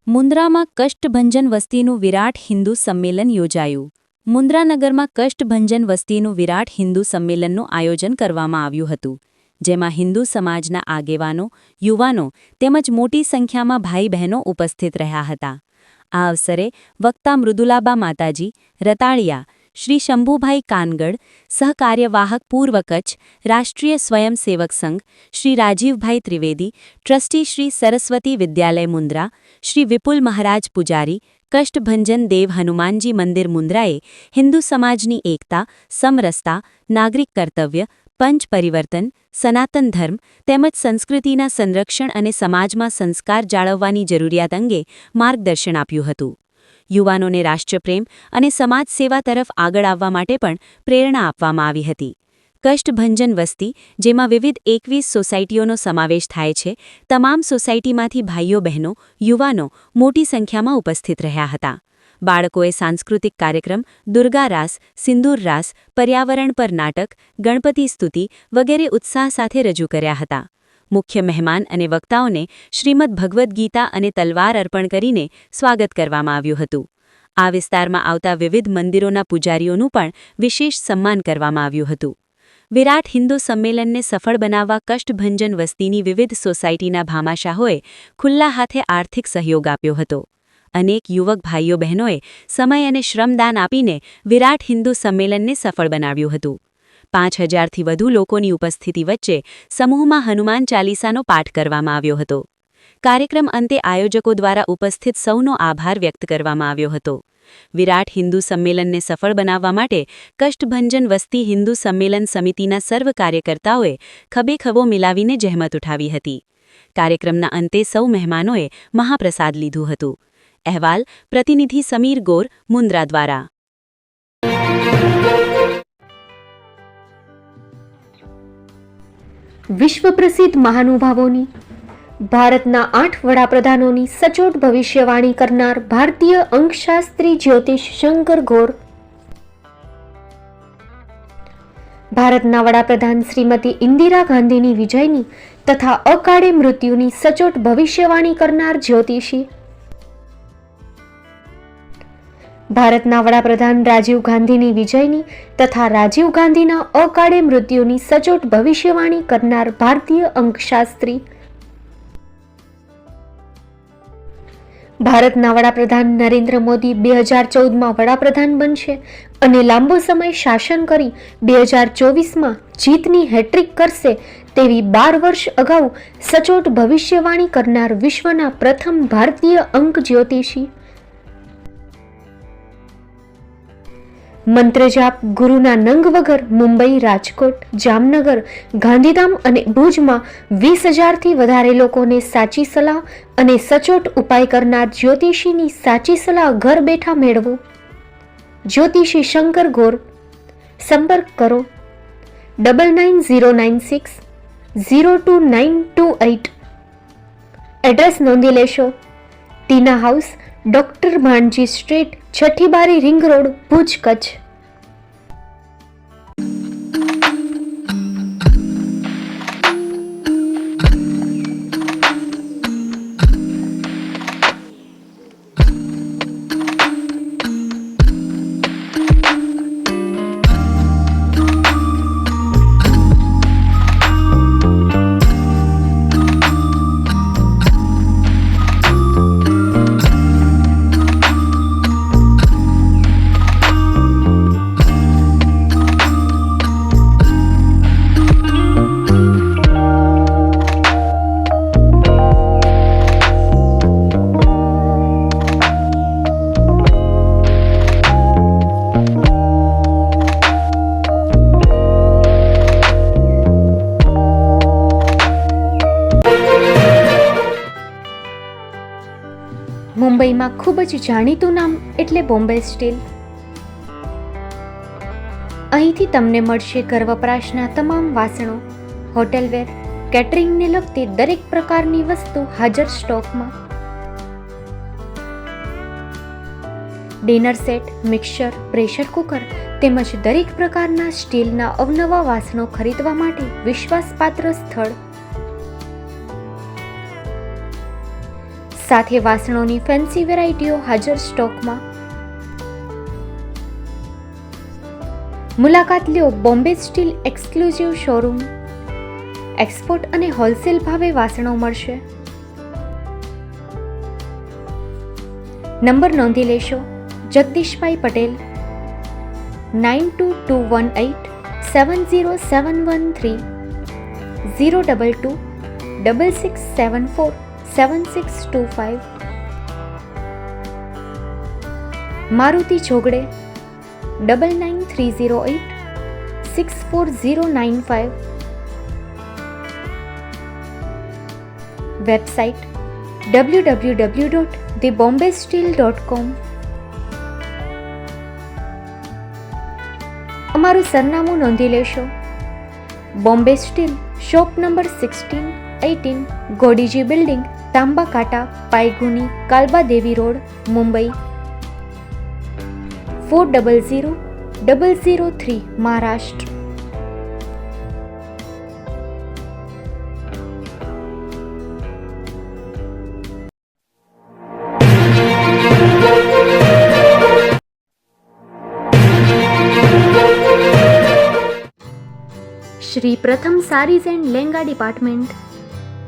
મુન્દ્રામાં કષ્ટભંજન વસ્તીનું વિરાટ હિન્દુ સંમેલન યોજાયું. મુન્દ્રા નગરમાં કષ્ટભંજન વસ્તીનું વિરાટ હિન્દુ સંમેલનનું આયોજન કરવામાં આવ્યું હતું, જેમાં હિન્દુ સમાજના આગેવાનો, યુવાનો તેમજ મોટી સંખ્યામાં ભાઈ બહેનો ઉપસ્થિત રહ્યા હતા. આ અવસરે વક્તા મૃદુલાબા માતાજી, રતાળિયા, શ્રી શંભુભાઈ કાનગડ, સહકાર્યવાહક પૂર્વ કચ્છ, રાષ્ટ્રીય સ્વયંસેવક સંઘ, શ્રી રાજીવભાઈ ત્રિવેદી, ટ્રસ્ટી શ્રી સરસ્વતી વિદ્યાલય મુન્દ્રા, શ્રી વિપુલ મહારાજ પૂજારી, કષ્ટભંજન દેવ હનુમાનજી મંદિર મુન્દ્રાએ હિન્દુ સમાજની એકતા, સમરસતા, નાગરિક કર્તવ્ય, પંચ પરિવર્તન, સનાતન ધર્મ તેમજ સંસ્કૃતિના સંરક્ષણ અને સમાજમાં સંસ્કાર જાળવવાની જરૂરિયાત અંગે માર્ગદર્શન આપ્યું હતું. યુવાનોને રાષ્ટ્રપ્રેમ અને સમાજ સેવા તરફ આગળ આવવા માટે પણ પ્રેરણા આપવામાં આવી હતી. કષ્ટભંજન વસ્તી, જેમાં વિવિધ 21 સોસાયટીઓનો સમાવેશ થાય છે, તમામ સોસાયટીમાંથી ભાઈઓ બહેનો, યુવાનો મોટી સંખ્યામાં ઉપસ્થિત રહ્યા હતા. બાળકોએ સાંસ્કૃતિક કાર્યક્રમ, દુર્ગા રાસ, સિંદૂર રાસ, પર્યાવરણ પર નાટક, ગણપતિ સ્તુતિ વગેરે ઉત્સાહ સાથે રજૂ કર્યા હતા. મુખ્ય મહેમાન અને વક્તાઓને શ્રીમદ ભગવદ્ ગીતા અને તલવાર અર્પણ કરીને સ્વાગત કરવામાં આવ્યું હતું. આ વિસ્તારમાં આવતા વિવિધ મંદિરોના પૂજારીઓનું પણ વિશેષ સન્માન કરવામાં આવ્યું હતું. વિરાટ હિન્દુ સંમેલનને સફળ બનાવવા કષ્ટભંજન વસ્તીની વિવિધ સોસાયટીના ભામાશાહોએ ખુલ્લા હાથે આર્થિક સહયોગ આપ્યો હતો. અનેક યુવક ભાઈઓ બહેનોએ સમય અને શ્રમદાન આપીને વિરાટ હિન્દુ સંમેલનને સફળ બનાવ્યું હતું. 5000થી વધુ લોકોની ઉપસ્થિતિ વચ્ચે સમૂહમાં હનુમાન ચાલીસાનો પાઠ કરવામાં આવ્યો હતો. કાર્યક્રમ અંતે આયોજકો દ્વારા ઉપસ્થિત સૌનો આભાર વ્યક્ત કરવામાં આવ્યો હતો. વિરાટ હિન્દુ સંમેલનને સફળ બનાવવા માટે કષ્ટભંજન વસ્તી હિન્દુ સંમેલન સમિતિના સર્વ કાર્યકર્તાઓએ ખભેખભો મિલાવીને જહેમત ઉઠાવી હતી. કાર્યક્રમના અંતે સૌ મહેમાનોએ મહાપ્રસાદ લીધું હતું. અહેવાલ પ્રતિનિધિ સમીર ગોર, મુન્દ્રા દ્વારા. વિશ્વ પ્રસિદ્ધ મહાનુભાવોની, ભારતના 8 વડાપ્રધાનોની સચોટ ભવિષ્યવાણી કરનાર ભારતીય અંકશાસ્ત્રી જ્યોતિષ શંકર ગોર, ભારતના વડાપ્રધાન શ્રીમતી ઇન્દિરા ગાંધીની વિજયની તથા અકાળે મૃત્યુની સચોટ ભવિષ્યવાણી કરનાર જ્યોતિષી, ભારતના વડાપ્રધાન રાજીવ ગાંધીની વિજયની તથા રાજીવ ગાંધીના અકાળે મૃત્યુની સચોટ ભવિષ્યવાણી કરનાર ભારતીય અંકશાસ્ત્રી, ભારતના વડાપ્રધાન નરેન્દ્ર મોદી 2014માં વડાપ્રધાન બનશે અને લાંબો સમય શાસન કરી 2024માં જીતની હેટ્રિક કરશે તેવી 12 વર્ષ અગાઉ સચોટ ભવિષ્યવાણી કરનાર વિશ્વના પ્રથમ ભારતીય અંક જ્યોતિષી, મંત્રજાપ ગુરુના નંગ વગર મુંબઈ, રાજકોટ, જામનગર, ગાંધીધામ અને ભુજમાં 20,000થી વધારે લોકોને સાચી સલાહ અને સચોટ ઉપાય કરનાર જ્યોતિષીની સાચી સલાહ ઘર બેઠા મેળવો. જ્યોતિષી શંકર ગોર. સંપર્ક કરો 9909602928. એડ્રેસ નોંધી લેશો. ટીના હાઉસ, ડોક્ટર ભાણજી સ્ટ્રીટ, છઠ્ઠી બારી, રિંગ રોડ, ભુજ, કચ્છ. મુંબઈમાં ખૂબ જ જાણીતું નામ એટલે બોમ્બે સ્ટીલ. અહીંથી તમને મળશે ઘર વપરાશના તમામ વાસણો, હોટેલવેર, કેટરિંગને લગતી દરેક પ્રકારની વસ્તુ હાજર સ્ટોકમાં. Dinner set, mixer, pressure cooker તેમજ દરેક પ્રકારના સ્ટીલના અવનવા વાસણો ખરીદવા માટે વિશ્વાસપાત્ર સ્થળ. સાથે વાસણોની ફેન્સી વેરાયટીઓ હાજર સ્ટોકમાં. મુલાકાત લ્યો Bombay steel exclusive showroom. Export અને હોલસેલ ભાવે વાસણો મળશે. નંબર નોંધી લેશો. જગદીશભાઈ પટેલ 9221870713 022 6674 7625. મારુતિ ચોગડે 999308 64095. Website www.thebombasteel.com. અમારું સરનામું નોંધી લેશો. Bombay steel, shop number 16-18, Godiji building, Tamba Kanta, Pydhonie, Kalba Devi road, Mumbai 400003, Maharashtra. Shri Pratham sarees and lenga department,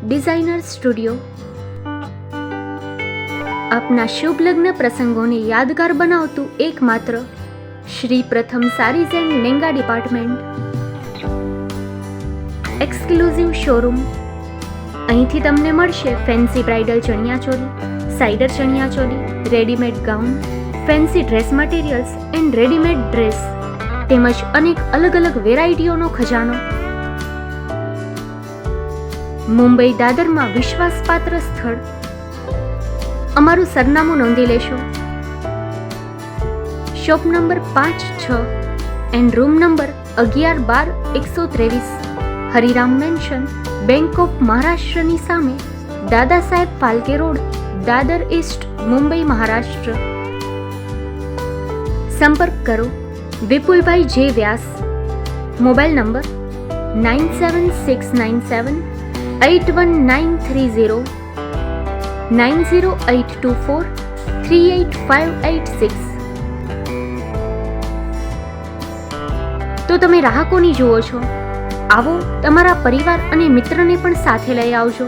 designer studio. આપના શુભ લગ્ન પ્રસંગોને યાદગાર બનાવતું એકમાત્ર Shri Pratham sarees and lenga department, exclusive showroom. અહીંથી તમને મળશે fancy bridal chaniya choli, cider chaniya choli, readymade gown, fancy dress materials and readymade dress તેમજ અનેક અલગ અલગ વેરાયટીઓનો ખજાનો. મુંબઈ દાદરમાં વિશ્વાસપાત્ર સ્થળ. અમારું સરનામું નોંધી લેશો. Shop number 5-6 and room number 11-12-123, Hariram mansion, bank of મહારાષ્ટ્રની સામે, દાદા સાહેબ ફાલ્કે રોડ, દાદર ઈસ્ટ, મુંબઈ, મહારાષ્ટ્ર. સંપર્ક કરો વિપુલભાઈ જે વ્યાસ. Mobile number 9769781930, 9082438586. તો તમે રાહ કોની જુઓ છો? આવો, તમારા પરિવાર અને મિત્રને પણ સાથે લઈ આવજો.